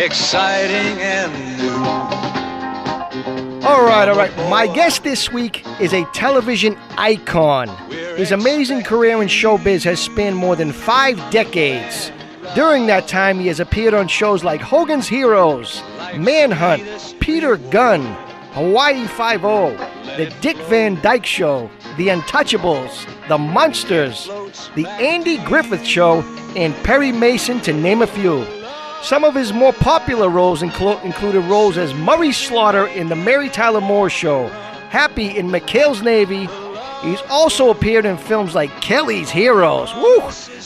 exciting and new. All right. My guest this week is a television icon. His amazing career in showbiz has spanned more than 5 decades. During that time, he has appeared on shows like Hogans Heroes, Manhunt, Peter Gunn, Hawaii Five-0, The Dick Van Dyke Show, The Untouchables, The Munsters, The Andy Griffith Show, and Perry Mason, to name a few. Some of his more popular roles included roles as Murray Slaughter in The Mary Tyler Moore Show, Happy in McHale's Navy. He's also appeared in films like Kelley's Heroes,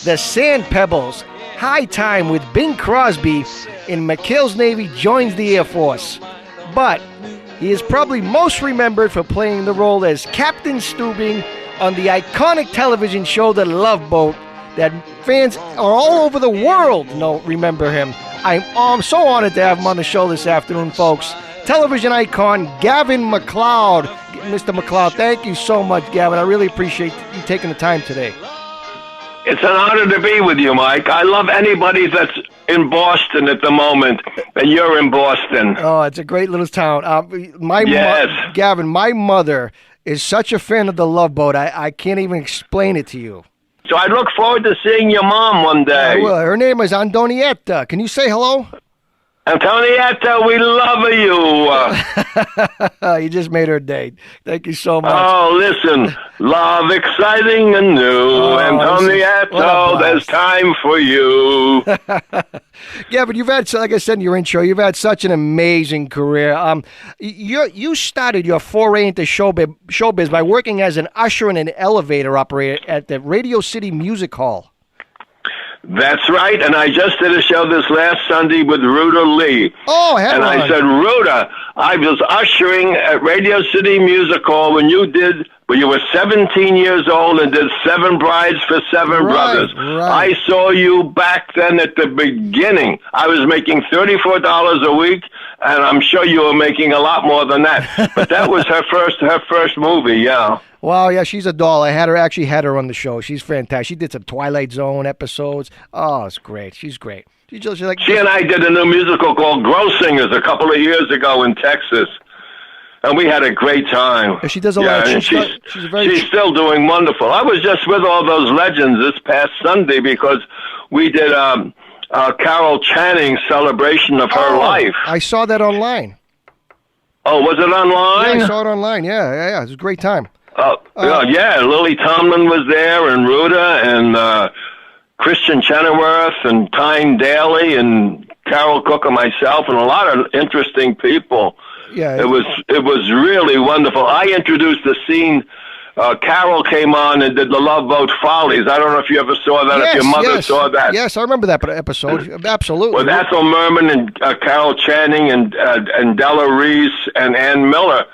The Sand Pebbles, High Time with Bing Crosby, in McHale's Navy joins the Air Force. But he is probably most remembered for playing the role as Captain Stubing on the iconic television show The Love Boat, that fans all over the world remember him. I'm so honored to have him on the show this afternoon, folks. Television icon Gavin McLeod. Mr. McLeod, thank you so much, Gavin. I really appreciate you taking the time today. It's an honor to be with you, Mike. I love anybody that's in Boston at the moment, and you're in Boston. Oh, it's a great little town. Gavin, my mother is such a fan of The Love Boat. I can't even explain it to you. So I look forward to seeing your mom one day. Well, her name is Antonietta. Can you say hello? Antonietta, we love you. You just made her day. Thank you so much. Oh, listen. Love exciting and new. Antonietta, there's time for you. Yeah, but you've had, like I said in your intro, you've had such an amazing career. You started your foray into showbiz by working as an usher and an elevator operator at the Radio City Music Hall. That's right, and I just did a show this last Sunday with Ruta Lee. Oh, and I said, Ruta, I was ushering at Radio City Music Hall when you were 17 years old and did 7 Brides for 7 Brothers. Right. I saw you back then at the beginning. I was making $34 a week, and I'm sure you were making a lot more than that. But that was her first movie, yeah. Wow, yeah, she's a doll. I had her on the show. She's fantastic. She did some Twilight Zone episodes. Oh, it's great. She's great. She and I did a new musical called Grow Singers a couple of years ago in Texas, and we had a great time. Yeah, she does a lot. She's still doing wonderful. I was just with all those legends this past Sunday because we did a Carol Channing celebration of her life. I saw that online. Oh, was it online? Yeah, I saw it online. Yeah. It was a great time. Lily Tomlin was there, and Ruta, and Christian Chenoweth, and Tyne Daly, and Carol Cook, and myself, and a lot of interesting people. Yeah, it was really wonderful. I introduced the scene. Carol came on and did the Love Boat Follies. I don't know if you ever saw that, if your mother saw that. Yes, I remember that episode. Absolutely. With Ethel Merman and Carol Channing and Della Reese and Ann Miller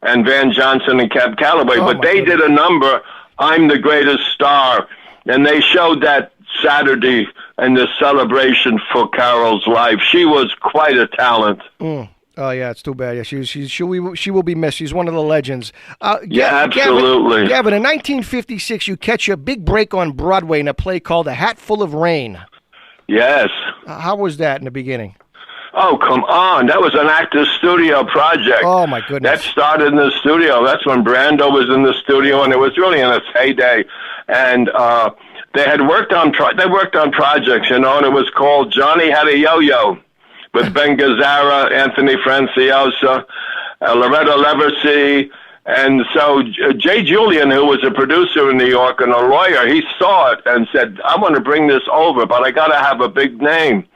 and Van Johnson and Cab Calloway. But they did a number, I'm the Greatest Star, and they showed that Saturday in the celebration for Carol's life. She was quite a talent. Oh yeah, it's too bad. Yeah, she will be missed. She's one of the legends. Absolutely. Gavin, in 1956, you catch your big break on Broadway in a play called A Hat Full of Rain. Yes. How was that in the beginning? Oh, come on. That was an actor's studio project. Oh, my goodness. That started in the studio. That's when Brando was in the studio, and it was really in its heyday. And they had worked on projects, and it was called Johnny Had a Yo-Yo with Ben Gazzara, Anthony Franciosa, Loretta Leversey. And so Jay Julian, who was a producer in New York and a lawyer, he saw it and said, I want to bring this over, but I got to have a big name.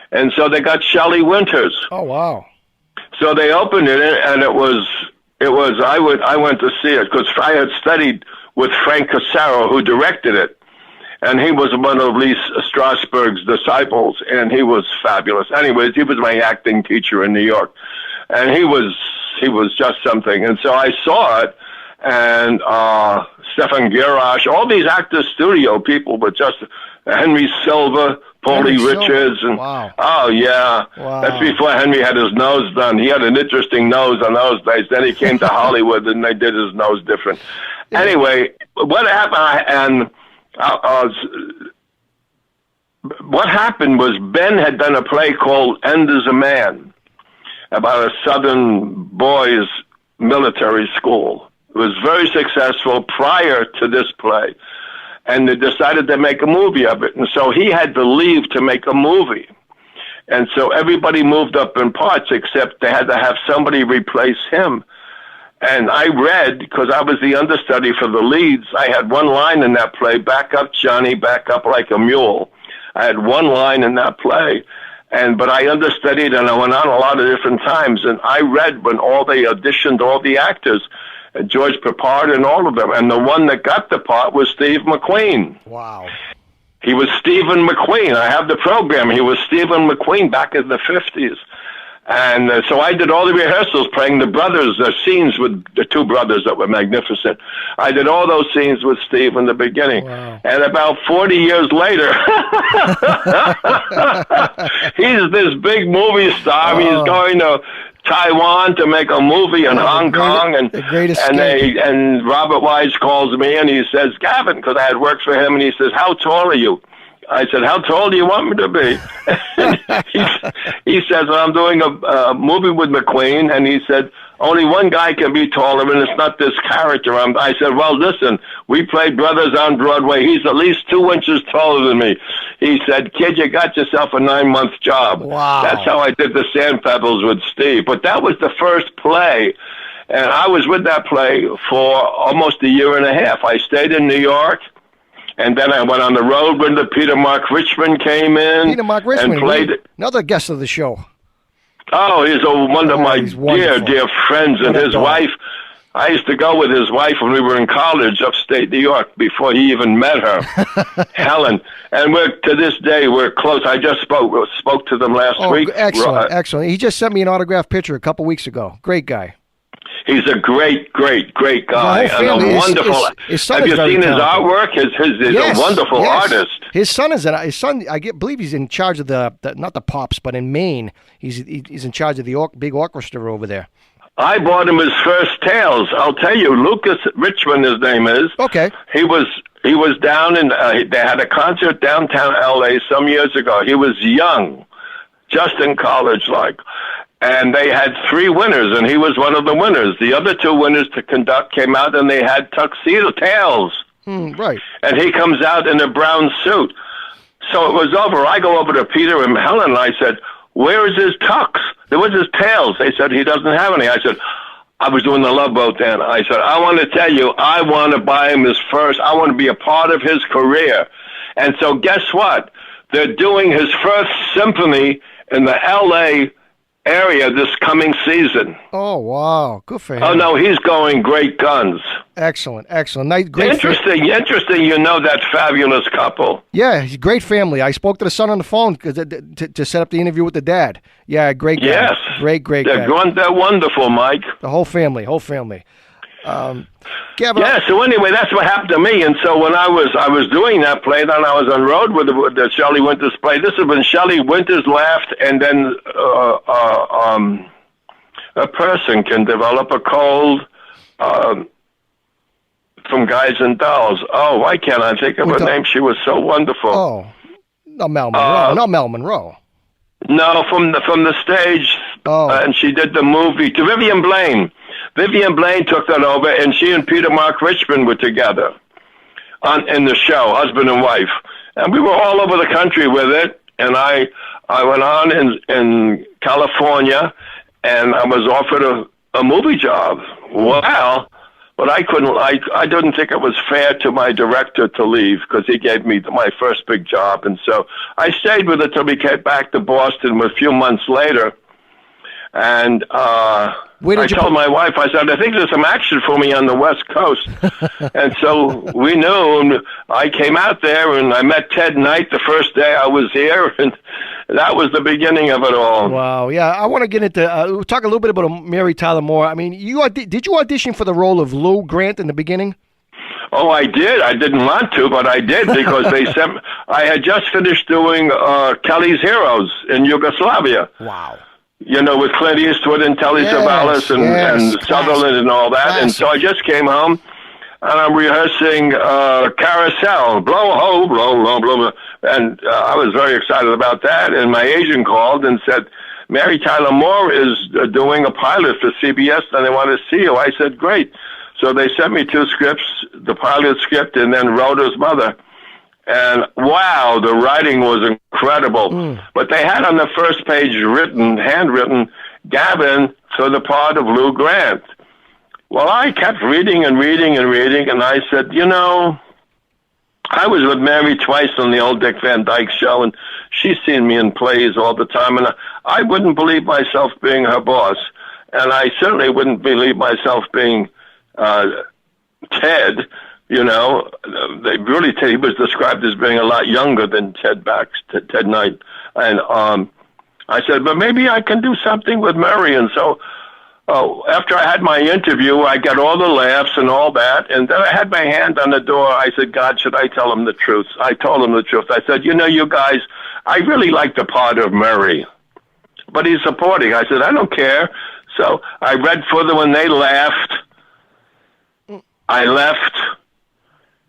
And so they got Shelley Winters. Oh, wow. So they opened it, and I went to see it because I had studied with Frank Casaro, who directed it. And he was one of Lee Strasberg's disciples, and he was fabulous. Anyways, he was my acting teacher in New York. And he was just something. And so I saw it, and Stefan Girash, all these actor studio people, but just Henry Silva, Paulie Richards, and wow. Oh yeah, wow. That's before Henry had his nose done. He had an interesting nose on those days. Then he came to Hollywood, and they did his nose different. Anyway, what happened? And what happened was Ben had done a play called End is a Man about a Southern boys' military school. It was very successful prior to this play, and they decided to make a movie of it. And so he had to leave to make a movie. And so everybody moved up in parts, except they had to have somebody replace him. And I read, because I was the understudy for the leads, I had one line in that play, back up, Johnny, back up like a mule. I had one line in that play, but I understudied, and I went on a lot of different times. And I read when they auditioned all the actors, George Peppard and all of them, and the one that got the part was Steve McQueen. Wow. He was Stephen McQueen. I have the program. He was Stephen McQueen back in the 50s. And so I did all the rehearsals playing the brothers, the scenes with the two brothers that were magnificent. I did all those scenes with Steve in the beginning. Wow. And about 40 years later, he's this big movie star. Oh. He's going to Taiwan to make a movie in Hong Kong, and Robert Wise calls me and he says, Gavin, because I had worked for him, and he says, how tall are you? I said, how tall do you want me to be? He says, well, I'm doing a movie with McQueen, and he said, only one guy can be taller, and it's not this character. I said, well, listen, we played brothers on Broadway. He's at least 2 inches taller than me. He said, kid, you got yourself a 9-month job. Wow. That's how I did the Sand Pebbles with Steve. But that was the first play, and I was with that play for almost a year and a half. I stayed in New York, and then I went on the road when the Peter Mark Richmond came in. Peter Mark Richmond, and played another guest of the show. Oh, he's one of my dear friends, and his wife. I used to go with his wife when we were in college, upstate New York, before he even met her, Helen. And to this day, we're close. I just spoke to them last week. Excellent, excellent. He just sent me an autographed picture a couple weeks ago. Great guy. He's a great guy, and a wonderful. His son have you seen his talented. Artwork? He's a wonderful artist. His son believe he's in charge of the not the Pops, but in Maine, he's in charge of the big orchestra over there. I bought him his first Tales. I'll tell you, Lucas Richmond, his name is. Okay. He was down in. They had a concert downtown L.A. some years ago. He was young, just in college, like. And they had 3 winners, and he was one of the winners. The other 2 winners to conduct came out, and they had tuxedo tails. Right. And he comes out in a brown suit. So it was over. I go over to Peter and Helen, and I said, where is his tux? There was his tails. They said, he doesn't have any. I said, I was doing the Love Boat then. I said, I want to tell you, I want to buy him his first. I want to be a part of his career. And so guess what? They're doing his first symphony in the L.A. area this coming season. Oh, wow. Good for him. Oh, no, he's going great guns. Excellent. Great interesting, you know that fabulous couple. Yeah, he's a great family. I spoke to the son on the phone to set up the interview with the dad. Yeah, great guy. Yes. Great guy. They're wonderful, Mike. The whole family. Gavin, so anyway, that's what happened to me. And so when I was doing that play, then I was on road with the Shelley Winters play. This is when Shelley Winters left, and then a person can develop a cold from Guys and Dolls. Oh, why can't I think of her name? She was so wonderful. Oh, not Mel Monroe. Not Mel Monroe. No, from the stage. Oh. And she did the movie to Vivian Blaine. Vivian Blaine took that over, and she and Peter Mark Richmond were together in the show, husband and wife. And we were all over the country with it. And I went on in California, and I was offered a movie job. Well, but I didn't think it was fair to my director to leave, because he gave me my first big job. And so I stayed with it till we came back to Boston a few months later. And I told my wife, I said, I think there's some action for me on the West Coast. And so we knew, and I came out there, and I met Ted Knight the first day I was here, and that was the beginning of it all. Wow, yeah. I want to get into, talk a little bit about Mary Tyler Moore. I mean, did you audition for the role of Lou Grant in the beginning? Oh, I did. I didn't want to, but I did, because they sent. I had just finished doing Kelley's Heroes in Yugoslavia. Wow. You know, with Clint Eastwood and Telly Savalas and Sutherland and all that. Classic. And so I just came home, and I'm rehearsing Carousel, blow, ho, blow, blow, blow. And I was very excited about that. And my agent called and said, Mary Tyler Moore is doing a pilot for CBS, and they want to see you. I said, great. So they sent me 2 scripts, the pilot script and then Rhoda's Mother. And wow, the writing was incredible. But they had on the first page handwritten, Gavin for the part of Lou Grant. Well, I kept reading and reading and reading, and I said, I was with Mary twice on the old Dick Van Dyke Show, and she's seen me in plays all the time, and I wouldn't believe myself being her boss, and I certainly wouldn't believe myself being Ted. He was described as being a lot younger than Ted Knight, and I said, but maybe I can do something with Mary, and so. After I had my interview, I got all the laughs and all that, and then I had my hand on the door. I said, God, should I tell him the truth? I told him the truth. I said, you guys, I really like the part of Murray, but he's supporting. I said, I don't care. So I read further when they laughed. I left.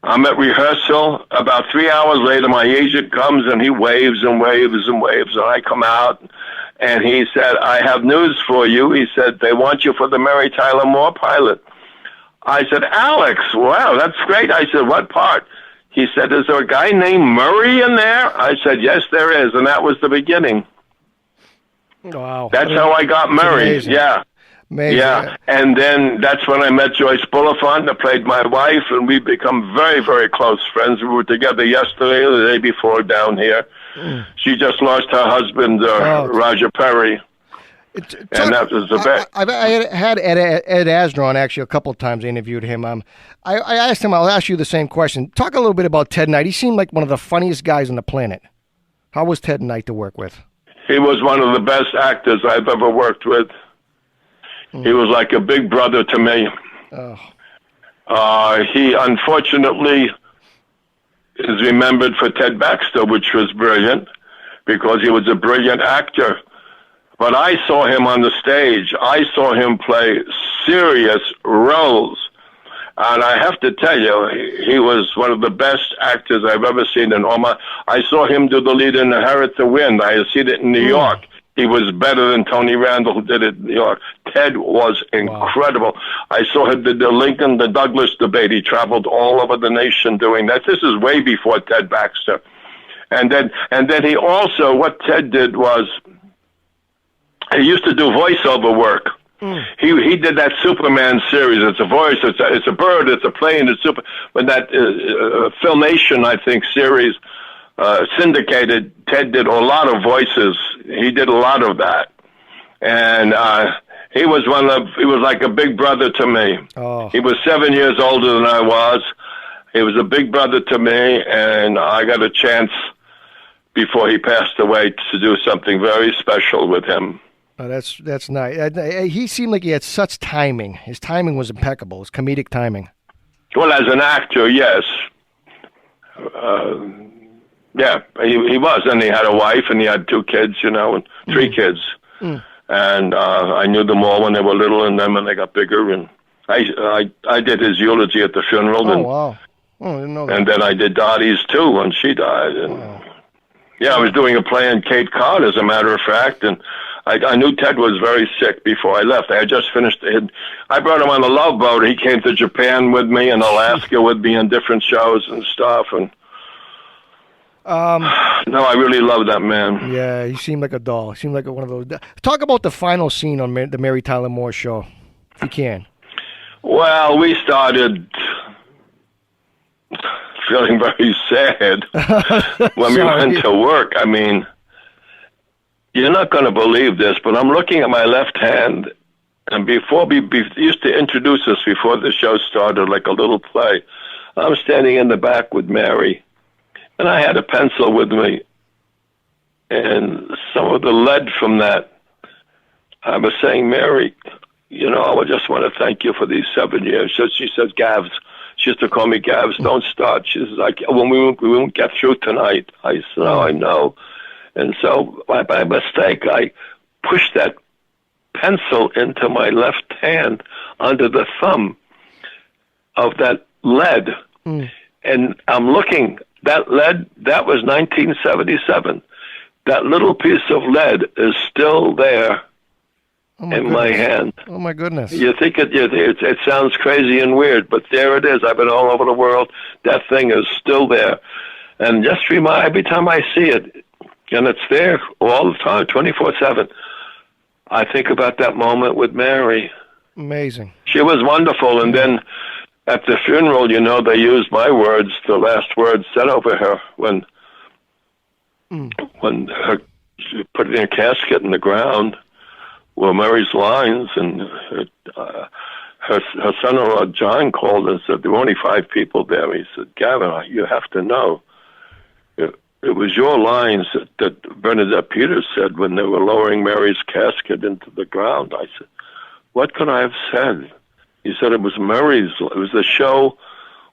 I'm at rehearsal. About 3 hours later, my agent comes, and he waves and waves and waves, and I come out. And he said, I have news for you. He said, they want you for the Mary Tyler Moore pilot. I said, Alex, wow, that's great. I said, what part? He said, is there a guy named Murray in there? I said, yes, there is. And that was the beginning. Wow. That's how I got Murray. Amazing. Yeah. Amazing. Yeah. And then that's when I met Joyce Bulifant, that played my wife, and we become very, very close friends. We were together yesterday or the day before down here. She just lost her husband, Roger Perry, and that was the best. I had Ed Asner on actually a couple of times. I interviewed him. I asked him, I'll ask you the same question. Talk a little bit about Ted Knight. He seemed like one of the funniest guys on the planet. How was Ted Knight to work with? He was one of the best actors I've ever worked with. He was like a big brother to me. He unfortunately is remembered for Ted Baxter, which was brilliant, because he was a brilliant actor. But I saw him on the stage. I saw him play serious roles. And I have to tell you, he was one of the best actors I've ever seen in all my... I saw him do the lead in Inherit the Wind. I had seen it in New York. He was better than Tony Randall, who did it in New York. Ted was incredible. Wow. I saw him did the Douglas debate. He traveled all over the nation doing that. This is way before Ted Baxter. And then he also, what Ted did was, he used to do voiceover work. He did that Superman series. It's a voice, it's a bird, it's a plane, it's super. But that Filmation, I think, series, syndicated, Ted did a lot of voices. He did a lot of that. And he was like a big brother to me. He was 7 years older than I was. He was a big brother to me, and I got a chance before he passed away to do something very special with him. Oh, that's nice. He seemed like he had such timing. His timing was impeccable. His comedic timing. Well, as an actor, yes. Yeah, he was. And he had a wife, and he had 2 kids, and 3 kids. And I knew them all when they were little, and then when they got bigger. And I did his eulogy at the funeral. Oh, wow. Oh, I didn't know that. And then I did Dottie's, too, when she died. And yeah, I was doing a play in Cape Cod, as a matter of fact, and I knew Ted was very sick before I left. I had just finished it. I brought him on the Love Boat. He came to Japan with me and Alaska with me in different shows and stuff. And no, I really love that man. Yeah, he seemed like a doll. He seemed like one of those. Talk about the final scene on the Mary Tyler Moore show, if you can. Well, we started feeling very sad when we went to work. I mean, you're not going to believe this, but I'm looking at my left hand, and before we used to introduce us before the show started, like a little play. I'm standing in the back with Mary, and I had a pencil with me, and some of the lead from that, I was saying, Mary, I just want to thank you for these 7 years. So she says, Gavs. She used to call me Gavs. Don't start. She's like, when we won't get through tonight. I said, oh, I know. And so by mistake, I pushed that pencil into my left hand under the thumb of that lead. And I'm looking that lead, that was 1977. That little piece of lead is still there in my hand. Oh, my goodness. You think it sounds crazy and weird, but there it is. I've been all over the world. That thing is still there. And just every time I see it, and it's there all the time, 24/7, I think about that moment with Mary. Amazing. She was wonderful. And then at the funeral, they used my words, the last words said over her when she put it in a casket in the ground were Mary's lines, and her son-in-law John called and said there were only 5 people there. He said, "Gavin, you have to know. It was your lines that Bernadette Peters said when they were lowering Mary's casket into the ground." I said, "What could I have said?" He said, "It was Mary's. It was the show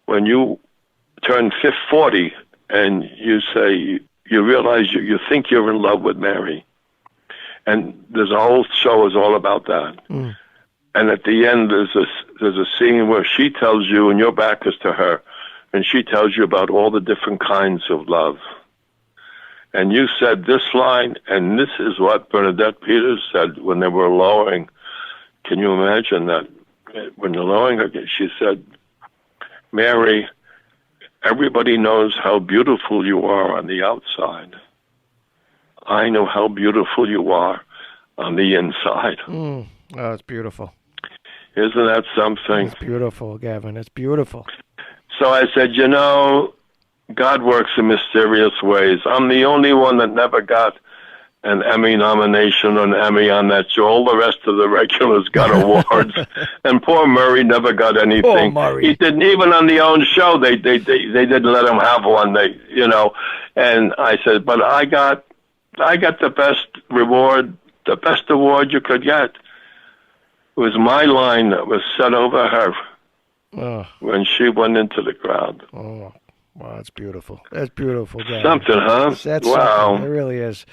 when you turn 40 and you say you realize you think you're in love with Mary." And there's a whole show is all about that. Mm. And at the end, there's a scene where she tells you, and your back is to her, and she tells you about all the different kinds of love. And you said this line, and this is what Bernadette Peters said when they were lowering. Can you imagine that? When they're lowering her, she said, "Mary, everybody knows how beautiful you are on the outside. I know how beautiful you are on the inside." Oh, it's beautiful. Isn't that something? It's beautiful, Gavin. It's beautiful. So I said, God works in mysterious ways. I'm the only one that never got an Emmy nomination or an Emmy on that show. All the rest of the regulars got awards, and poor Murray never got anything. Poor Murray. He didn't even on the own show. They didn't let him have one. And I said, but I got the best reward, the best award you could get. It was my line that was said over her when she went into the ground. Oh. Wow, that's beautiful. That's beautiful, Gavin. Something, huh? That's wow. Something. It really is.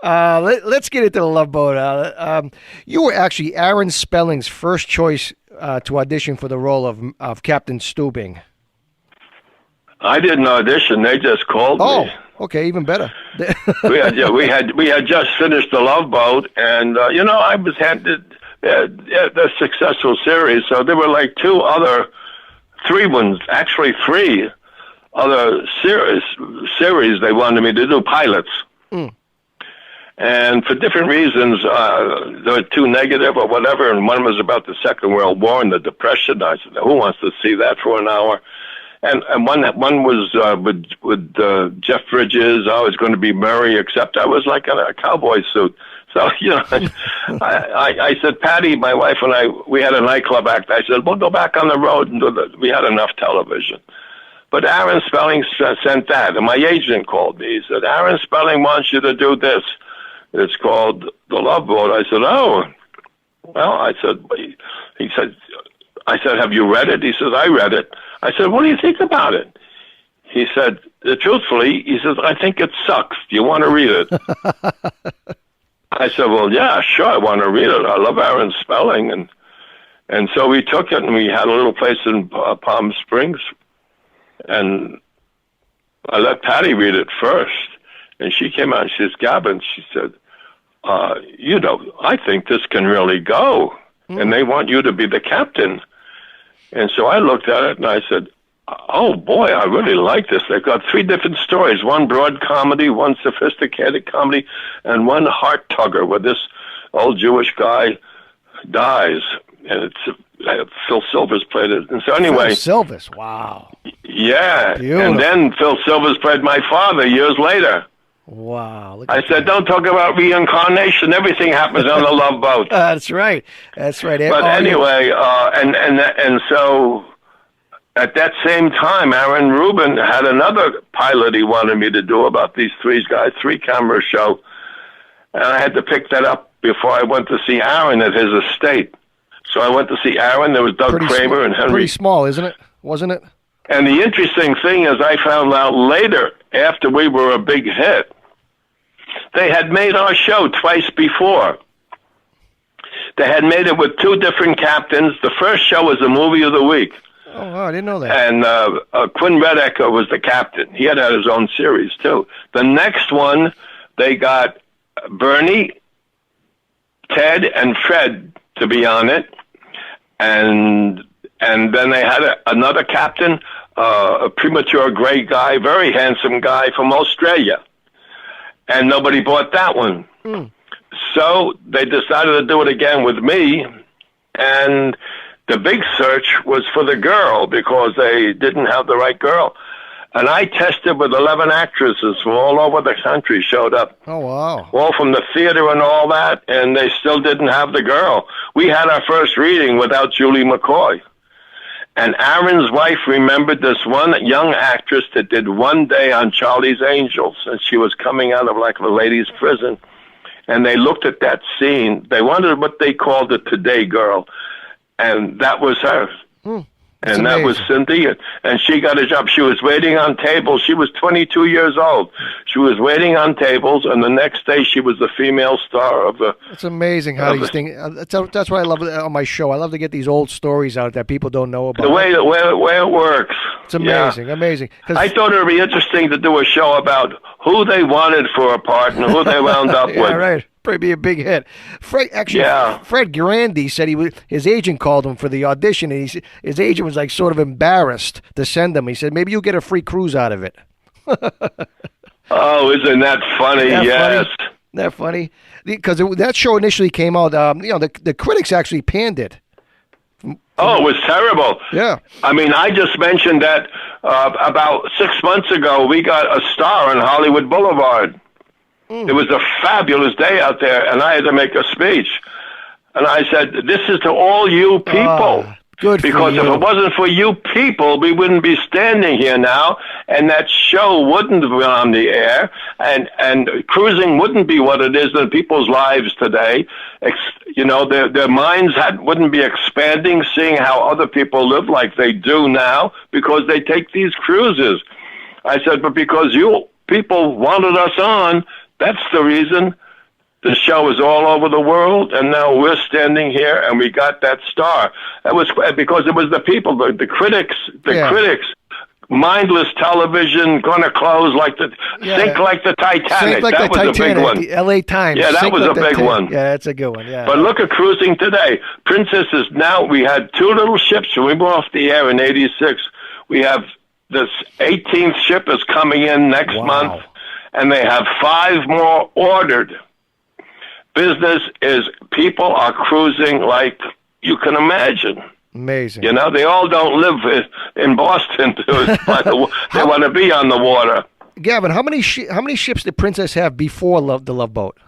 Let's get into the Love Boat. You were actually Aaron Spelling's first choice to audition for the role of Captain Stubing. I didn't audition. They just called me. Oh, okay, even better. we had just finished the Love Boat, and I was handed the successful series. So there were like 3 other series they wanted me to do, pilots. Mm. And for different reasons, they were too negative or whatever, and one was about the Second World War and the Depression. I said, who wants to see that for an hour? And one was with Jeff Bridges. I was going to be Murray, except I was like in a cowboy suit. So, I said, Patty, my wife and we had a nightclub act. I said, we'll go back on the road and we had enough television. But Aaron Spelling sent that, and my agent called me. He said, Aaron Spelling wants you to do this. It's called The Love Boat. I said, oh. Well, I said, have you read it? He said, I read it. I said, what do you think about it? He said, truthfully, I think it sucks. Do you want to read it? I said, well, yeah, sure, I want to read it. I love Aaron Spelling. And so we took it, and we had a little place in Palm Springs. And I let Patty read it first. And she came out and she says, Gavin, she said, I think this can really go. Mm. And they want you to be the captain. And so I looked at it and I said, oh boy, I really like this. They've got 3 different stories, one broad comedy, one sophisticated comedy, and one heart tugger where this old Jewish guy dies. And it's Phil Silvers played it. And so anyway. Phil Silvers, wow. Yeah. Beautiful. And then Phil Silvers played my father years later. Wow. I said, don't talk about reincarnation. Everything happens on the Love Boat. That's right. That's right. But anyway, and so at that same time, Aaron Rubin had another pilot he wanted me to do about these 3 guys, 3-camera show. And I had to pick that up before I went to see Aaron at his estate. So I went to see Aaron. There was Doug Kramer and Henry. Pretty small, isn't it? Wasn't it? And the interesting thing is I found out later, after we were a big hit, they had made our show twice before. They had made it with 2 different captains. The first show was the movie of the week. Oh, wow, I didn't know that. And Quinn Redeker was the captain. He had his own series, too. The next one, they got Bernie, Ted, and Fred to be on it. And then they had another captain, a premature gray guy, very handsome guy from Australia. And nobody bought that one. So they decided to do it again with me. And the big search was for the girl because they didn't have the right girl. And I tested with 11 actresses from all over the country showed up. Oh, wow. All from the theater and all that, and they still didn't have the girl. We had our first reading without Julie McCoy. And Aaron's wife remembered this one young actress that did one day on Charlie's Angels, and she was coming out of like a ladies' prison. And they looked at that scene. They wanted what they called the Today Girl, and that was her. And that was Cindy, and she got a job. She was waiting on tables. She was 22 years old. She was waiting on tables, and the next day she was the female star of the... It's amazing how these things... That's why I love it on my show. I love to get these old stories out that people don't know about. The way it works. It's amazing, amazing. I thought it would be interesting to do a show about who they wanted for a part and who they wound up with. Yeah, right. Probably be a big hit. Fred Grandy said his agent called him for the audition, and his agent was like sort of embarrassed to send him. He said, maybe you'll get a free cruise out of it. Oh, isn't that funny? Yes. Isn't that funny? Because that show initially came out, the critics actually panned it. Oh, it was terrible. Yeah. I mean, I just mentioned that about 6 months ago, we got a star on Hollywood Boulevard. It was a fabulous day out there, and I had to make a speech. And I said, this is to all you people. Good for because you. If it wasn't for you people, we wouldn't be standing here now, and that show wouldn't have been on the air, and cruising wouldn't be what it is in people's lives today. Their minds wouldn't be expanding, seeing how other people live like they do now, because they take these cruises. I said, but because you people wanted us on, that's the reason the show is all over the world, and now we're standing here, and we got that star. That was because it was the people, the critics, critics. Mindless television, going to close like sink like the Titanic. Sink like that the was Titanic, a big one. The L.A. Times. Yeah, that was a big one. Yeah, that's a good one. Yeah. But look at cruising today. Princess is now. We had 2 little ships when we were off the air in '86. We have this 18th ship is coming in next month. And they have 5 more ordered. Business is, people are cruising like you can imagine. Amazing. They all don't live in Boston. They want to be on the water. Gavin, how many ships did Princess have before the Love Boat?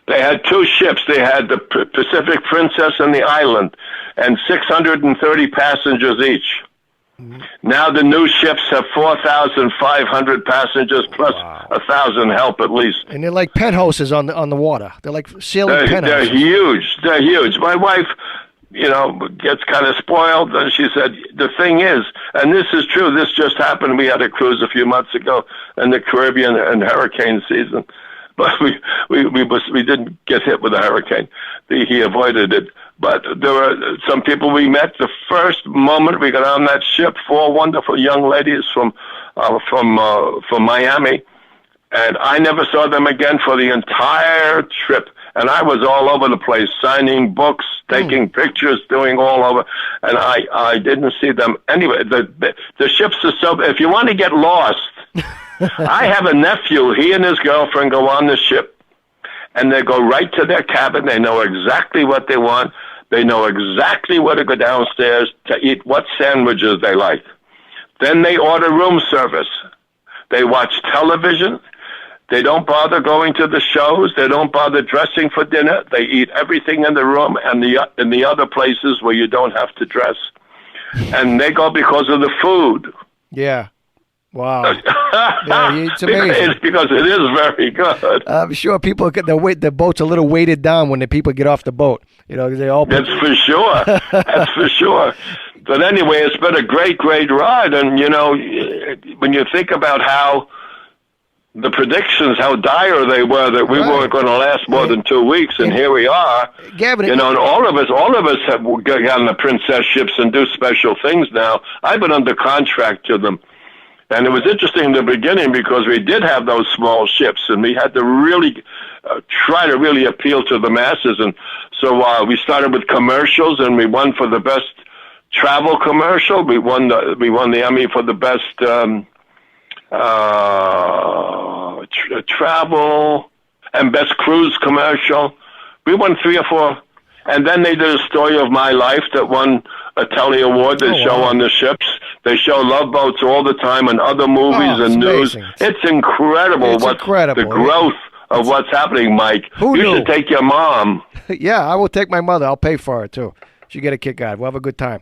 They had 2 ships. They had the Pacific Princess and the Island, and 630 passengers each. Now the new ships have 4,500 passengers plus 1,000 help at least. And they're like penthouses on the water. They're like sailing penthouses. They're huge. They're huge. My wife, gets kind of spoiled, and she said, the thing is, and this is true, this just happened. We had a cruise a few months ago in the Caribbean and hurricane season, but we didn't get hit with a hurricane. He avoided it. But there were some people we met the first moment we got on that ship. 4 wonderful young ladies from Miami, and I never saw them again for the entire trip. And I was all over the place, signing books, taking pictures, doing all over. And I didn't see them anyway. The ships are so. If you want to get lost, I have a nephew. He and his girlfriend go on the ship, and they go right to their cabin. They know exactly what they want. They know exactly where to go downstairs to eat what sandwiches they like. Then they order room service. They watch television. They don't bother going to the shows. They don't bother dressing for dinner. They eat everything in the room and in the other places where you don't have to dress. And they go because of the food. Yeah. Wow. Yeah, it's amazing. It's because it is very good. I'm sure people get the boat's a little weighted down when the people get off the boat. They all. That's for sure. That's for sure. But anyway, it's been a great, great ride. And when you think about how the predictions, how dire they were, that we weren't going to last more than 2 weeks, and here we are. Gavin, and all of us have gotten the princess ships and do special things now. I've been under contract to them. And it was interesting in the beginning because we did have those small ships, and we had to really try to really appeal to the masses. And so we started with commercials, and we won for the best travel commercial. We won the Emmy for the best travel and best cruise commercial. We won 3 or 4. And then they did a story of my life that won a Telly Award. They show on the ships. They show Love Boats all the time and other movies and news. Amazing. It's incredible the growth of what's happening, Mike. Who you knew? should take your mom. Yeah, I will take my mother. I'll pay for it, too. She'll get a kick out. We'll have a good time.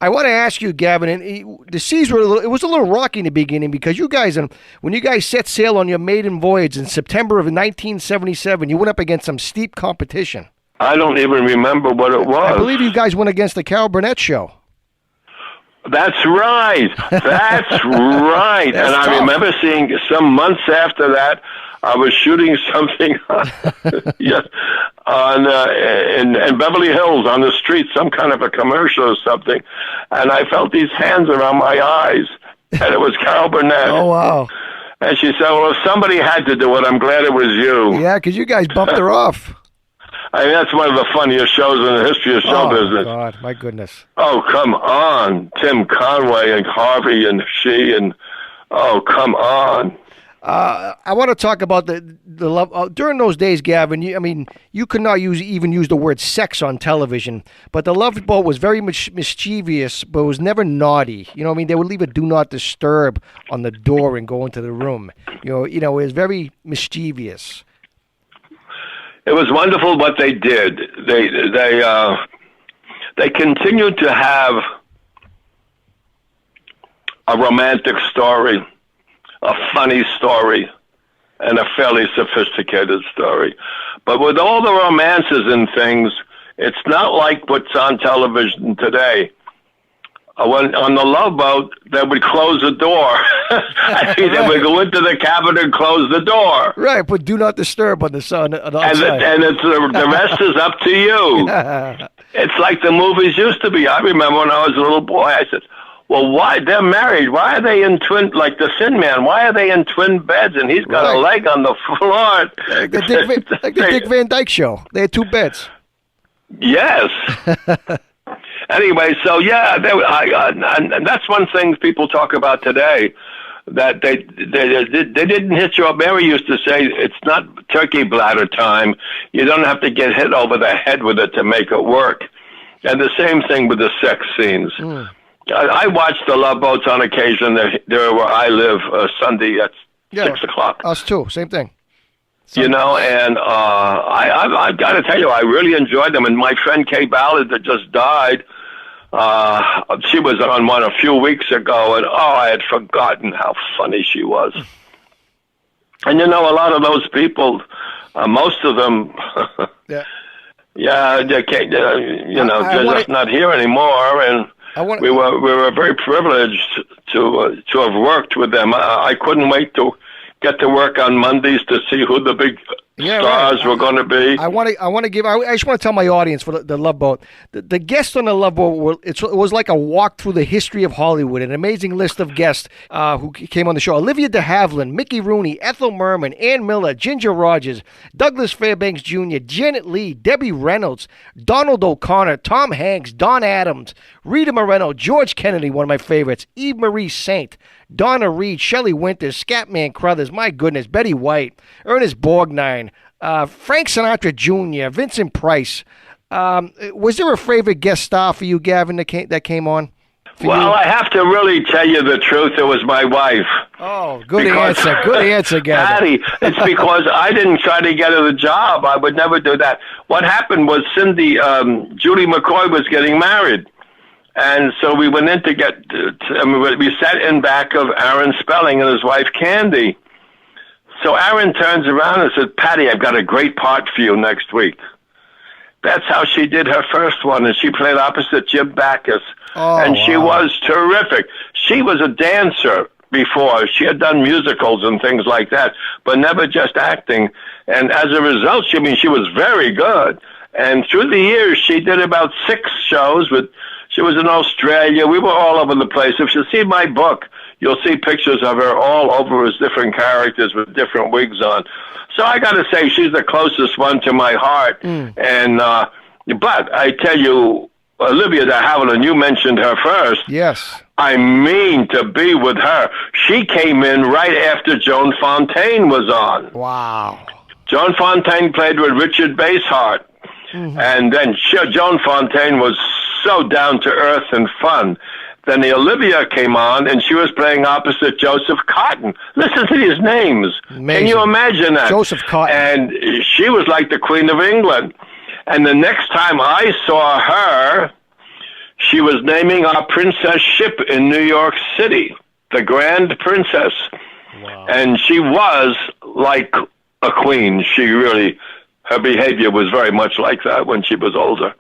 I want to ask you, Gavin, and the seas were it was a little rocky in the beginning because you guys, when you guys set sail on your maiden voyage in September of 1977, you went up against some steep competition. I don't even remember what it was. I believe you guys went against the Carol Burnett Show. That's right. That's right. And I remember seeing some months after that, I was shooting something in Beverly Hills on the street, some kind of a commercial or something, and I felt these hands around my eyes, and it was Carol Burnett. Oh, wow. And she said, well, if somebody had to do it, I'm glad it was you. Yeah, because you guys bumped her off. I mean, that's one of the funniest shows in the history of show business. Oh, God, my goodness. Oh, come on. Tim Conway and Harvey and she and, oh, come on. I want to talk about the love. During those days, Gavin, you could not even use the word sex on television, but the Love Boat was very mischievous, but it was never naughty. You know what I mean? They would leave a do not disturb on the door and go into the room. It was very mischievous. It was wonderful what they did. They continued to have a romantic story, a funny story, and a fairly sophisticated story. But with all the romances and things, it's not like what's on television today. When on the Love Boat, they would close the door. They would go into the cabin and close the door. Right, but do not disturb on the sun. And the rest is up to you. It's like the movies used to be. I remember when I was a little boy, I said, well, why? They're married. Why are they in twin, like the Thin Man? Why are they in twin beds and he's got a leg on the floor? Like the Dick Van Dyke Show. They had 2 beds. Yes. Anyway, so yeah, and that's one thing people talk about today, that they didn't hit you up. Mary used to say, it's not turkey bladder time. You don't have to get hit over the head with it to make it work. And the same thing with the sex scenes. I watch the Love Boats on occasion. There where I live, Sunday at 6 o'clock. Us too, same thing. And I've got to tell you, I really enjoyed them. And my friend Kay Ballard that just died, she was on one a few weeks ago, and I had forgotten how funny she was. And a lot of those people, most of them, they can't, they're just not here anymore. And we were very privileged to have worked with them. I couldn't wait to get to work on Mondays to see who the big stars were going to be. I just want to tell my audience for the Love Boat. The guests on the Love Boat, it was like a walk through the history of Hollywood, an amazing list of guests who came on the show. Olivia de Havilland, Mickey Rooney, Ethel Merman, Ann Miller, Ginger Rogers, Douglas Fairbanks Jr., Janet Leigh, Debbie Reynolds, Donald O'Connor, Tom Hanks, Don Adams, Rita Moreno, George Kennedy, one of my favorites, Eve Marie Saint, Donna Reed, Shelley Winters, Scatman Crothers, my goodness, Betty White, Ernest Borgnine, Frank Sinatra Jr., Vincent Price. Was there a favorite guest star for you, Gavin, that came on? Well, I have to really tell you the truth. It was my wife. Oh, good answer. Good answer, Gavin. Patty, it's because I didn't try to get her the job. I would never do that. What happened was Judy McCoy was getting married. And so we went in we sat in back of Aaron Spelling and his wife, Candy. So Aaron turns around and said, Patty, I've got a great part for you next week. That's how she did her first one, and she played opposite Jim Backus. And she was terrific. She was a dancer, before. She had done musicals and things like that, but never just acting. And as a result, she was very good. And through the years, she did about 6 shows. She was in Australia. We were all over the place. If you see my book, you'll see pictures of her all over as different characters with different wigs on. So I got to say, she's the closest one to my heart. And but I tell you, Olivia de Havilland, you mentioned her first. Yes. I mean to be with her. She came in right after Joan Fontaine was on. Wow. Joan Fontaine played with Richard Basehart. And then Joan Fontaine was so down to earth and fun. Then the Olivia came on, and she was playing opposite Joseph Cotton. Listen to these names. Amazing. Can you imagine that? Joseph Cotton. And she was like the Queen of England. And the next time I saw her, she was naming our princess ship in New York City, the Grand Princess. Wow. And she was like a queen. Her behavior was very much like that when she was older.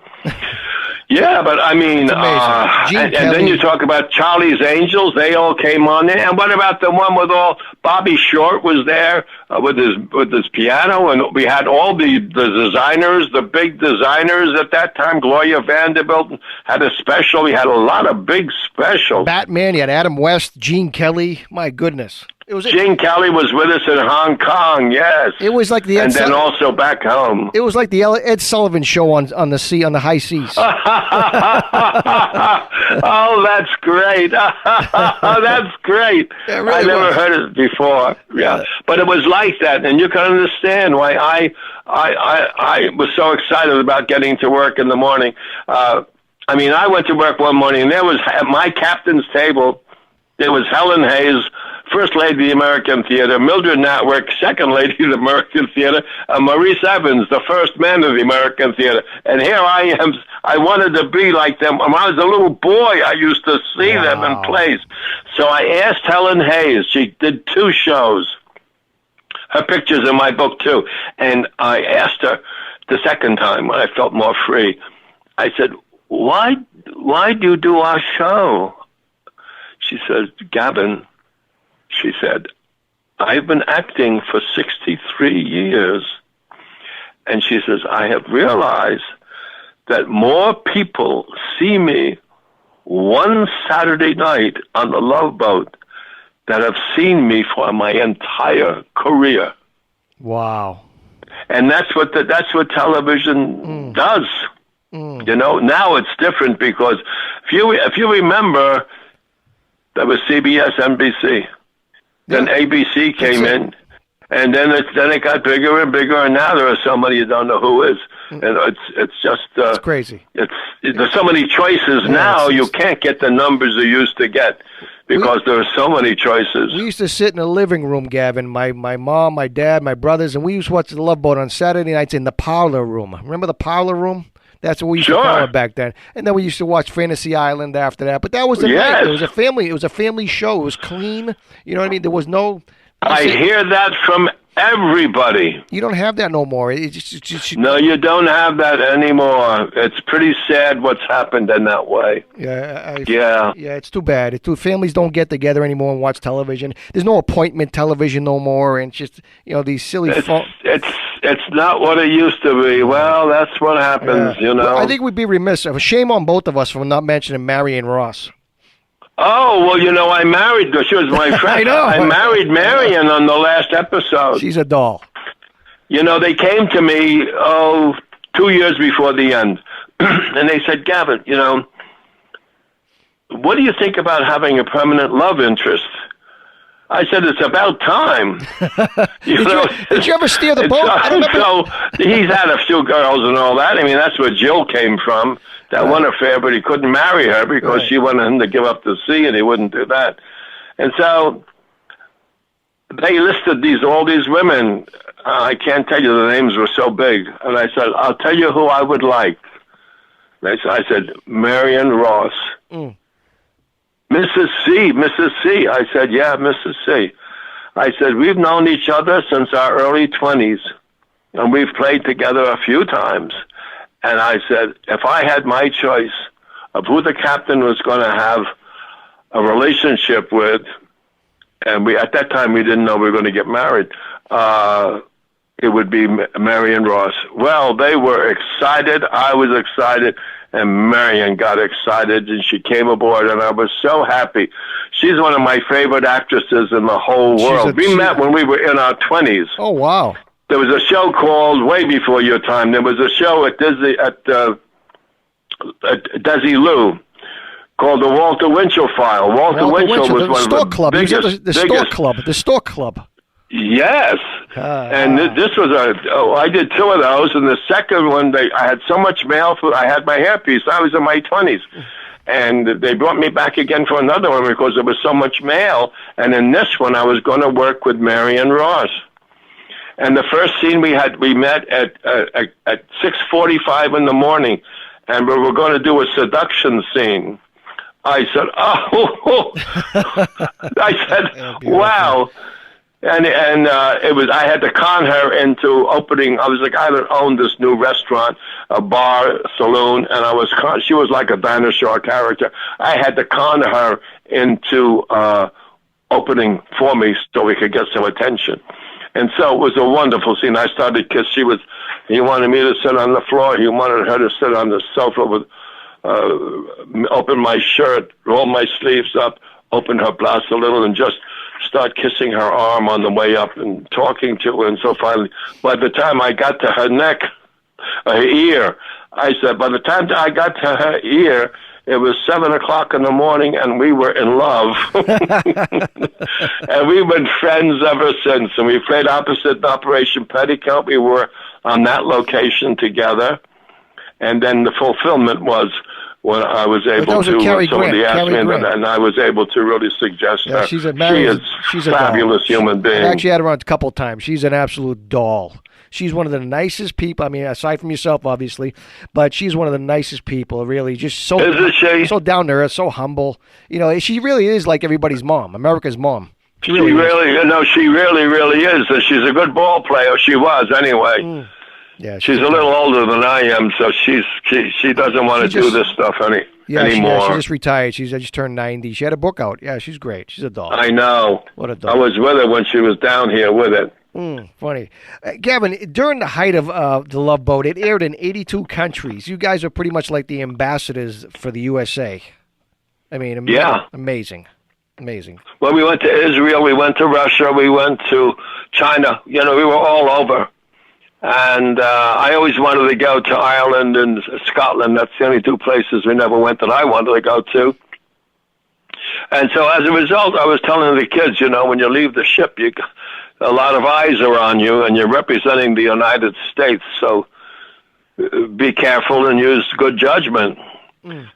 Yeah, but I mean, and then you talk about Charlie's Angels. They all came on there. And what about the one with Bobby Short was there with his piano, and we had all the designers, the big designers at that time. Gloria Vanderbilt had a special. We had a lot of big specials. Batman. You had Adam West, Gene Kelly. My goodness. Gene Kelly was with us in Hong Kong, yes. It was like the and then also back home. It was like the Ed Sullivan Show on the high seas. Oh, that's great! That's great. Yeah, really I never heard it before. Yeah, but it was like that, and you can understand why I was so excited about getting to work in the morning. I went to work one morning, and there was at my captain's table. There was Helen Hayes, First Lady of the American Theater, Mildred Natwick, Second Lady of the American Theater, and Maurice Evans, the First Man of the American Theater. And here I am. I wanted to be like them. When I was a little boy, I used to see them in plays. So I asked Helen Hayes. She did 2 shows. Her picture's in my book, too. And I asked her the second time when I felt more free. I said, why do you do our show? She said, Gavin, she said, I've been acting for 63 years. And she says, I have realized that more people see me one Saturday night on the Love Boat that have seen me for my entire career. Wow. And that's what television does. You know, now it's different because if you remember, that was CBS, NBC. Then ABC came in, and then it got bigger and bigger, and now there are so many you don't know who is, and it's just it's crazy. There's so many choices now. You can't get the numbers you used to get because there are so many choices. We used to sit in the living room, Gavin. My mom, my dad, my brothers, and we used to watch The Love Boat on Saturday nights in the parlor room. Remember the parlor room? That's what we used to call it back then. And then we used to watch Fantasy Island after that. But that was the night. It was a family show. It was clean. You know what I mean? There was no... I hear that from everybody. You don't have that no more. No, you don't have that anymore. It's pretty sad what's happened in that way. Yeah, it's too bad. Families don't get together anymore and watch television. There's no appointment television no more, and it's just these silly. It's not what it used to be. Well, that's what happens. Well, I think we'd be remiss. Shame on both of us for not mentioning Marion Ross. Oh, well, I married her. She was my friend. I know. I married Marion on the last episode. She's a doll. They came to me, 2 years before the end. And they said, Gavin, what do you think about having a permanent love interest? I said, it's about time. Did you ever steer the boat? So he's had a few girls and all that. I mean, that's where Jill came from. That one affair, but he couldn't marry her because she wanted him to give up the sea, and he wouldn't do that. And so they listed all these women. I can't tell you, the names were so big. And I said, I'll tell you who I would like. I said, Marion Ross. Mrs. C. I said, yeah, Mrs. C. I said, we've known each other since our early 20s, and we've played together a few times. And I said, if I had my choice of who the captain was going to have a relationship with, and we at that time we didn't know we were going to get married. It would be Marion Ross. Well, they were excited. I was excited. And Marion got excited, and she came aboard, and I was so happy. She's one of my favorite actresses in the whole world. We met when we were in our 20s. Oh, wow. There was a show called, way before your time, there was a show at Desilu called The Walter Winchell File. Walter Winchell was one of the biggest. The Stork Club. Yes. And this was I did 2 of those, and the second one, I had so much mail, I had my hairpiece. I was in my 20s. And they brought me back again for another one because there was so much mail. And in this one, I was going to work with Marion Ross. And the first scene we met at 6:45 in the morning, and we were going to do a seduction scene. I said, oh, I said, wow. And it was, I had to con her into opening. I was like, I don't own this new restaurant, a bar, saloon, and she was like a dinosaur character. I had to con her into opening for me so we could get some attention. And so it was a wonderful scene. I started kiss. He wanted me to sit on the floor. He wanted her to sit on the sofa with, open my shirt, roll my sleeves up, open her blouse a little, and just start kissing her arm on the way up and talking to her. And so finally, by the time I got to her neck, her ear, I said, by the time I got to her ear, it was 7:00 in the morning, and we were in love. And we've been friends ever since. And we played opposite in Operation Petticoat. We were on that location together. And then the fulfillment was when I was able to, somebody asked me, and I was able to really suggest her. She's a fabulous human being. I actually had her on a couple of times. She's an absolute doll. She's one of the nicest people. I mean, aside from yourself, obviously, but she's one of the nicest people. Really, just so down to earth, so humble. You know, she really is like everybody's mom, America's mom. She really, really is. And she's a good ball player. She was anyway. Yeah, she's a little older than I am, so she doesn't want to do this stuff anymore. She just retired. She just turned 90. She had a book out. Yeah, she's great. She's a doll. I know. What a doll. I was with her when she was down here with it. Funny. Gavin, during the height of The Love Boat, it aired in 82 countries. You guys are pretty much like the ambassadors for the USA. I mean, amazing. Well, we went to Israel, we went to Russia, we went to China. You know, we were all over. And I always wanted to go to Ireland and Scotland. That's the only 2 places we never went that I wanted to go to. And so as a result, I was telling the kids, you know, when you leave the ship, a lot of eyes are on you, and you're representing the United States. So be careful and use good judgment,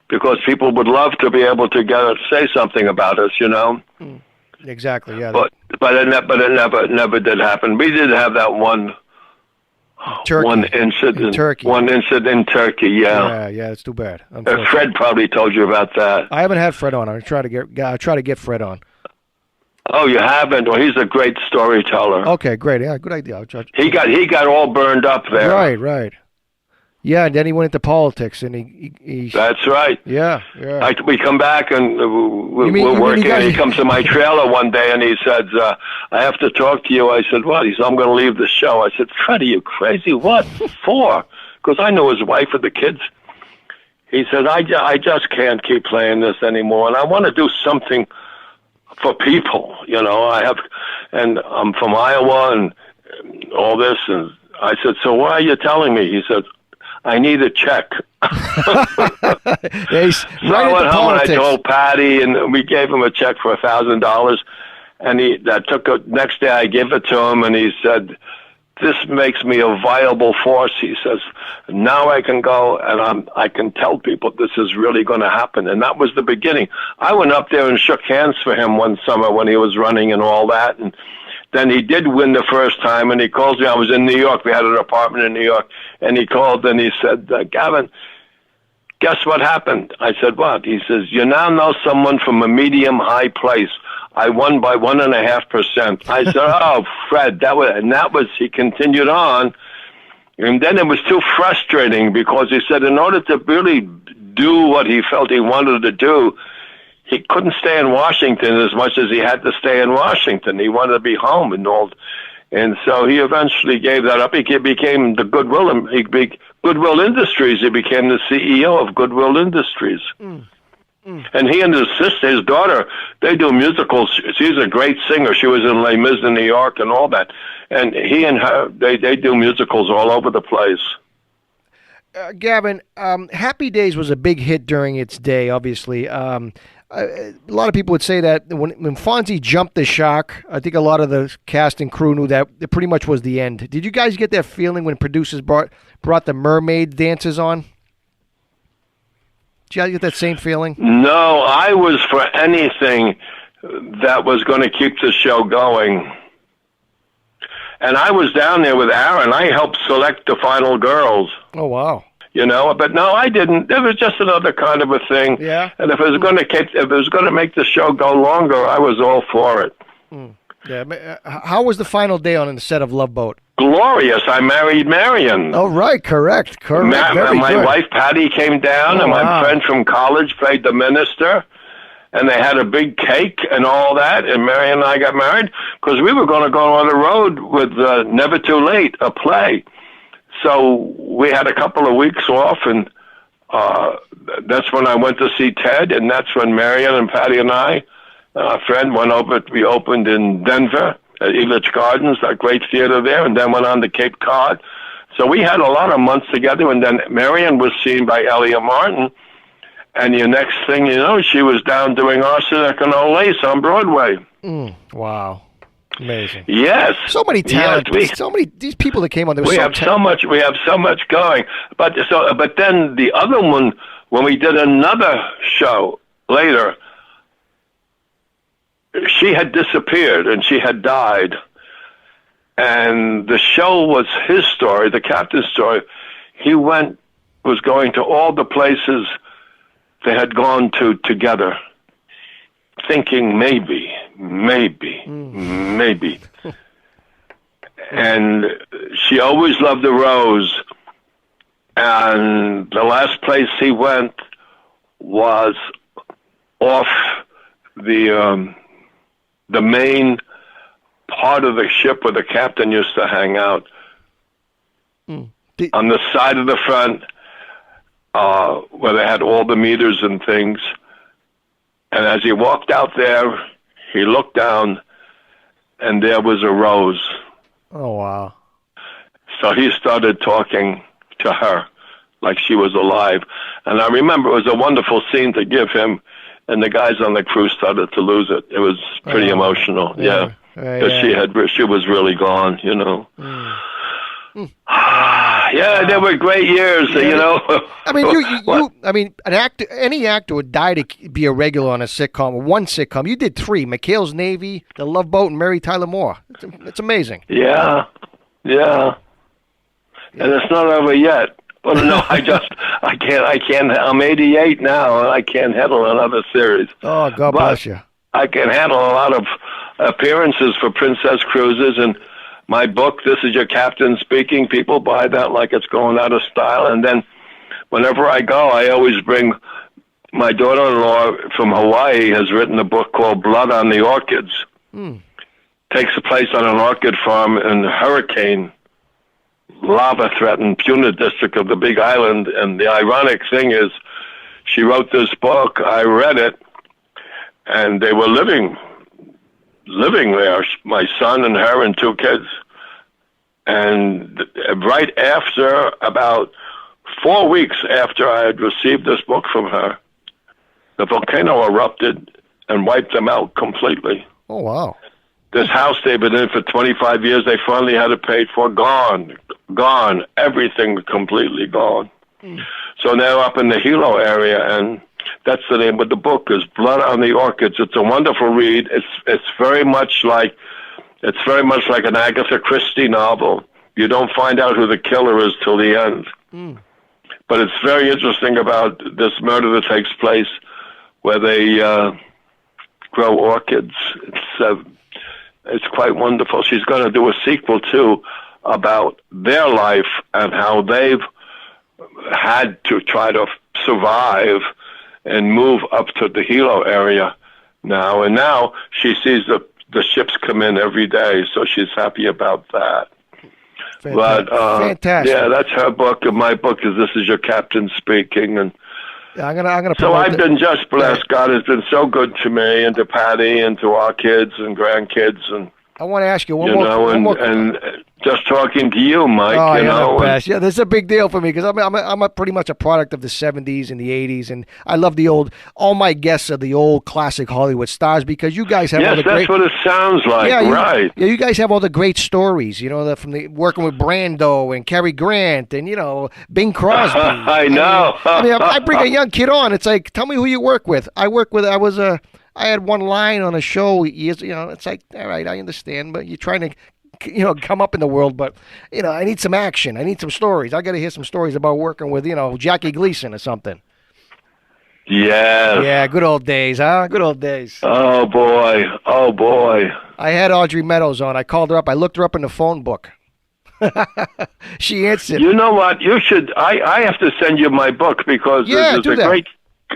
because people would love to be able to say something about us, you know. Exactly, yeah. But it never did happen. We did have that one incident in Turkey. Yeah, it's too bad. Fred probably told you about that. I haven't had Fred on. I try to get Fred on. Oh, you haven't? Well, he's a great storyteller. Okay, great. Yeah, good idea. He got all burned up there. Right. Yeah, and then he went into politics, and he That's right. Yeah. We come back, and we're working, and he comes to my trailer one day, and he says, I have to talk to you. I said, what? He said, I'm going to leave the show. I said, Fred, are you crazy? What for? Because I know his wife and the kids. He said, I just can't keep playing this anymore, and I want to do something for people. You know, and I'm from Iowa and all this, and I said, so why are you telling me? He said, I need a check. So I went home and I told Patty, and we gave him a check for $1,000. And next day I gave it to him, and he said, this makes me a viable force. He says, now I can go and I can tell people this is really going to happen. And that was the beginning. I went up there and shook hands for him one summer when he was running and all that. And then he did win the first time, and he calls me. I was in New York. We had an apartment in New York. And he called, and he said, Gavin, guess what happened? I said, what? He says, you now know someone from a medium-high place. I won by 1.5%. I said, oh, Fred, he continued on. And then it was too frustrating, because he said in order to really do what he felt he wanted to do, he couldn't stay in Washington as much as he had to stay in Washington. He wanted to be home and all. And so he eventually gave that up. He became the Goodwill Industries. He became the CEO of Goodwill Industries. And he and his sister, his daughter, they do musicals. She's a great singer. She was in Les Mis in New York and all that. And he and her, they do musicals all over the place. Gavin, Happy Days was a big hit during its day, obviously. A lot of people would say that when Fonzie jumped the shark, I think a lot of the cast and crew knew that it pretty much was the end. Did you guys get that feeling when producers brought the mermaid dances on? Did you guys get that same feeling? No, I was for anything that was going to keep the show going. And I was down there with Aaron. I helped select the final girls. Oh, wow. But no, I didn't. It was just another kind of a thing. Yeah. And if it was going to make the show go longer, I was all for it. Yeah. How was the final day on the set of Love Boat? Glorious. I married Marion. Oh, right. Correct. My wife, Patty, came down, and my friend from college played the minister. And they had a big cake and all that, and Marion and I got married because we were going to go on the road with Never Too Late, a play. So we had a couple of weeks off, and that's when I went to see Ted, and that's when Marion and Patty and I, our friend, went over. We opened in Denver at Elitch Gardens, that great theater there, and then went on to Cape Cod. So we had a lot of months together, and then Marion was seen by Elliot Martin, and the next thing you know, she was down doing Arsenic and Old Lace on Broadway. Wow. Amazing. Yes. So many talent. These people that came on. We have so much going. But then the other one, when we did another show later, she had disappeared and she had died. And the show was his story, the captain's story. He was going to all the places they had gone to together, thinking maybe. And she always loved the rose. And the last place he went was off the main part of the ship where the captain used to hang out. On the side of the front, where they had all the meters and things. And as he walked out there, he looked down, and there was a rose. Oh, wow. So he started talking to her like she was alive. And I remember it was a wonderful scene to give him, and the guys on the crew started to lose it. It was pretty emotional, yeah. Because she was really gone, Yeah, they were great years, I mean, any actor would die to be a regular on a sitcom, or one sitcom. You did 3: McHale's Navy, The Love Boat, and Mary Tyler Moore. It's amazing. Yeah. And it's not over yet. But no, I can't. I'm 88 now, and I can't handle another series. Oh, God bless you. I can handle a lot of appearances for Princess Cruises, and my book, This Is Your Captain Speaking, people buy that like it's going out of style. And then whenever I go, I always bring my daughter-in-law from Hawaii has written a book called Blood on the Orchids. Takes place on an orchid farm in hurricane lava-threatened Puna district of the Big Island. And the ironic thing is, she wrote this book, I read it, and they were living there, my son and her and 2 kids. And right after, about 4 weeks after I had received this book from her, the volcano erupted and wiped them out completely. Oh, wow. This house they've been in for 25 years, they finally had it paid for. Gone. Everything completely gone. So now up in the Hilo area, and that's the name of the book, is Blood on the Orchids. It's a wonderful read. It's very much like an Agatha Christie novel. You don't find out who the killer is till the end. But it's very interesting about this murder that takes place where they grow orchids. It's quite wonderful. She's going to do a sequel too about their life and how they've had to try to survive and move up to the Hilo area now. And now she sees the ships come in every day, so she's happy about that. Fantastic. But Fantastic. yeah, that's her book, and my book is This Is Your Captain Speaking. And yeah, I'm gonna. So I've been just blessed. God has been so good to me and to Patty and to our kids and grandkids, and I want to ask you one more. And just talking to you, Mike. Oh, you know, best. Yeah, this is a big deal for me because I'm a pretty much a product of the '70s and the '80s, and I love the old. All my guests are the old classic Hollywood stars because you guys have all the great. Yes, that's what it sounds like. Right. Yeah, you guys have all the great stories. You know, from the working with Brando and Cary Grant and Bing Crosby. I know. I bring a young kid on. It's like, tell me who you work with. I had one line on a show years. It's like, all right, I understand, but you're trying to. Come up in the world, but I need some action. I need some stories. I got to hear some stories about working with Jackie Gleason or something. Yeah, good old days, huh? Good old days. Oh boy. I had Audrey Meadows on. I called her up. I looked her up in the phone book. She answered. You know what? You should. I have to send you my book because there's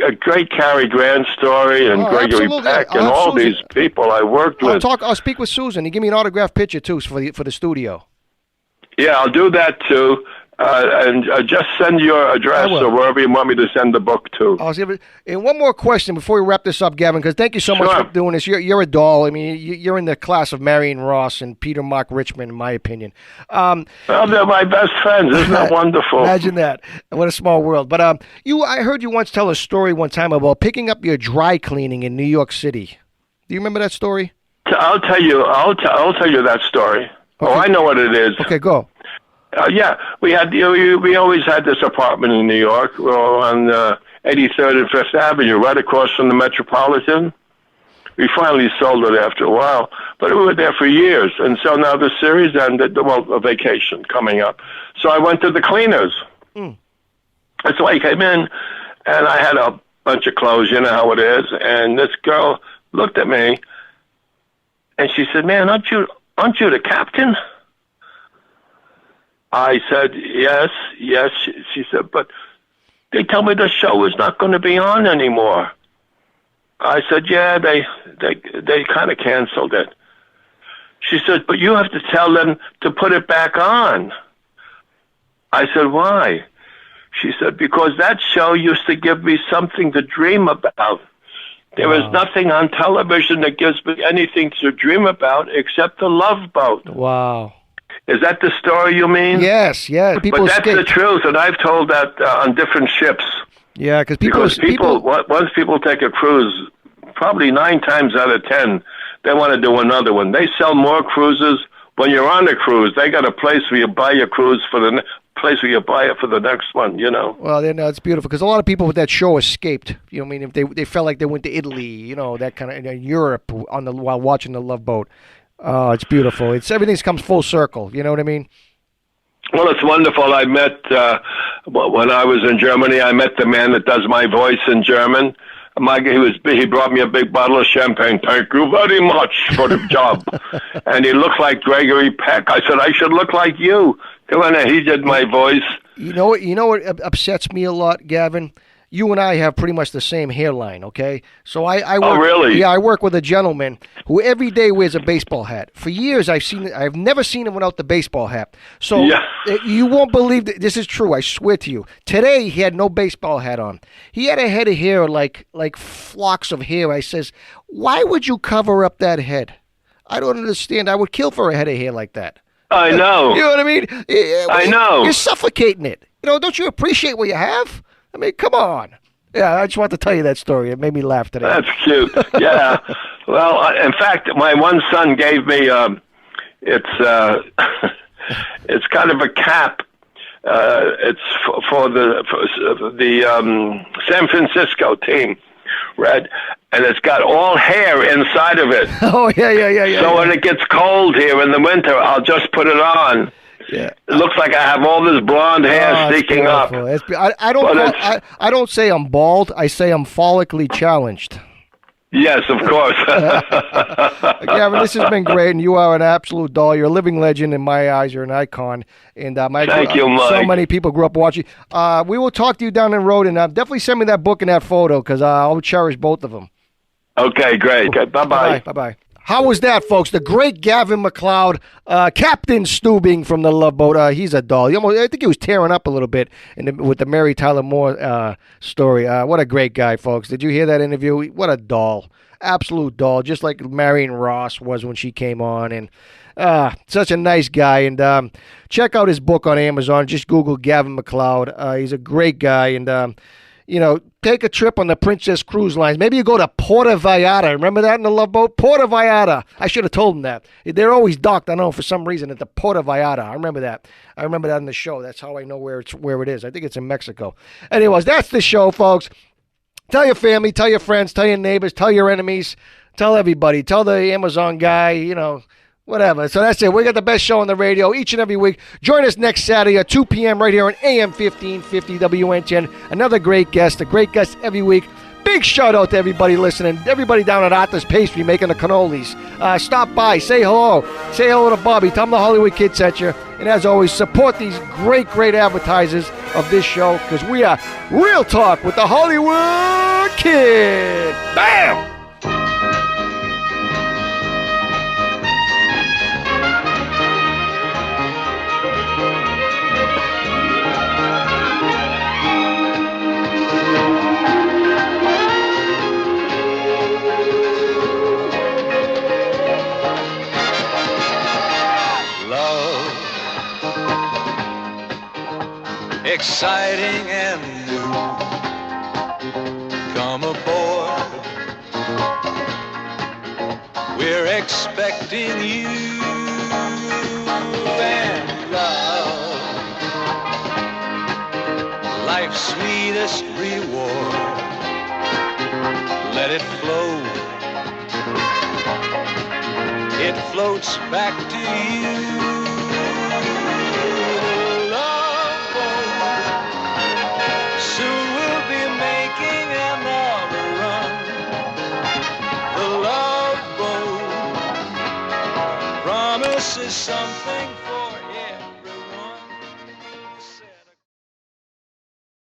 a great Cary Grant story and Gregory Peck and all these people I worked with. I'll speak with Susan. You give me an autographed picture too for the studio. Yeah, I'll do that too. And just send your address or wherever you want me to send the book to. And one more question before we wrap this up, Gavin, because thank you so much for doing this. You're a doll. I mean, you're in the class of Marion Ross and Peter Mark Richmond, in my opinion. Well, they're my best friends. Isn't that wonderful? Imagine that. What a small world. But I heard you once tell a story one time about picking up your dry cleaning in New York City. Do you remember that story? I'll tell you. I'll tell you that story. Okay. Oh, I know what it is. Okay, go. Yeah, we always had this apartment in New York on 83rd and 5th Avenue, right across from the Metropolitan. We finally sold it after a while, but we were there for years. And so now the series ended, a vacation coming up. So I went to the cleaners. And so I came in, and I had a bunch of clothes, you know how it is. And this girl looked at me, and she said, "Man, aren't you the captain?" I said, yes. She said, but they tell me the show is not going to be on anymore. I said, yeah, they kind of canceled it. She said, but you have to tell them to put it back on. I said, why? She said, because that show used to give me something to dream about. There is nothing on television that gives me anything to dream about except the Love Boat. Wow. Is that the story you mean? Yes. But that's the truth, and I've told that on different ships. Yeah, because once people take a cruise, probably 9 times out of 10, they want to do another one. They sell more cruises. When you're on a cruise, they got a place where you buy your cruise for the place where you buy it for the next one, Well, it's beautiful because a lot of people with that show escaped. I mean, if they felt like they went to Italy, that kind of Europe while watching the Love Boat. Oh, it's beautiful. Everything comes full circle. You know what I mean? Well, it's wonderful. I met when I was in Germany. I met the man that does my voice in German. He brought me a big bottle of champagne. Thank you very much for the job. And he looked like Gregory Peck. I said I should look like you. He did my voice. You know what upsets me a lot, Gavin? You and I have pretty much the same hairline, okay? So I work, oh, really? Yeah, I work with a gentleman who every day wears a baseball hat. For years, I've never seen him without the baseball hat. So you won't believe that this is true. I swear to you. Today, he had no baseball hat on. He had a head of hair like flocks of hair. I says, why would you cover up that head? I don't understand. I would kill for a head of hair like that. I know. You know what I mean? I know. You're suffocating it. Don't you appreciate what you have? I mean, come on. Yeah, I just want to tell you that story. It made me laugh today. That's cute. Yeah. Well, in fact, my one son gave me, it's kind of a cap. It's for the San Francisco team, red, and it's got all hair inside of it. Oh, yeah. So when it gets cold here in the winter, I'll just put it on. Yeah. It looks like I have all this blonde hair sticking up. I don't say I'm bald. I say I'm follically challenged. Yes, of course. Gavin, this has been great, and you are an absolute doll. You're a living legend in my eyes. You're an icon. And Thank you, Mike. So many people grew up watching. We will talk to you down the road, and definitely send me that book and that photo, because I'll cherish both of them. Okay, great. Okay, bye-bye. Bye-bye. How was that, folks? The great Gavin McLeod, Captain Stubing from the Love Boat. He's a doll. I think he was tearing up a little bit with the Mary Tyler Moore story. What a great guy, folks. Did you hear that interview? What a doll. Absolute doll, just like Marion Ross was when she came on. And such a nice guy. And check out his book on Amazon. Just Google Gavin McLeod. He's a great guy. And take a trip on the Princess Cruise Lines. Maybe you go to Puerto Vallarta. Remember that in the Love Boat? Puerto Vallarta. I should have told him that. They're always docked, I know, for some reason at the Puerto Vallarta. I remember that. I remember that in the show. That's how I know where it is. I think it's in Mexico. Anyways, that's the show, folks. Tell your family, tell your friends, tell your neighbors, tell your enemies, tell everybody. Tell the Amazon guy, whatever. So that's it. We got the best show on the radio each and every week. Join us next Saturday at 2 p.m. right here on AM 1550 WNTN. Another great guest, a great guest every week. Big shout out to everybody listening. Everybody down at Arthur's Pastry making the cannolis. Stop by, say hello. Say hello to Bobby. Tell him the Hollywood Kid sent you. And as always, support these great advertisers of this show, because we are Real Talk with the Hollywood Kid. Bam! Exciting and new. Come aboard. We're expecting you and love. Life's sweetest reward. Let it flow. It floats back to you. This is something for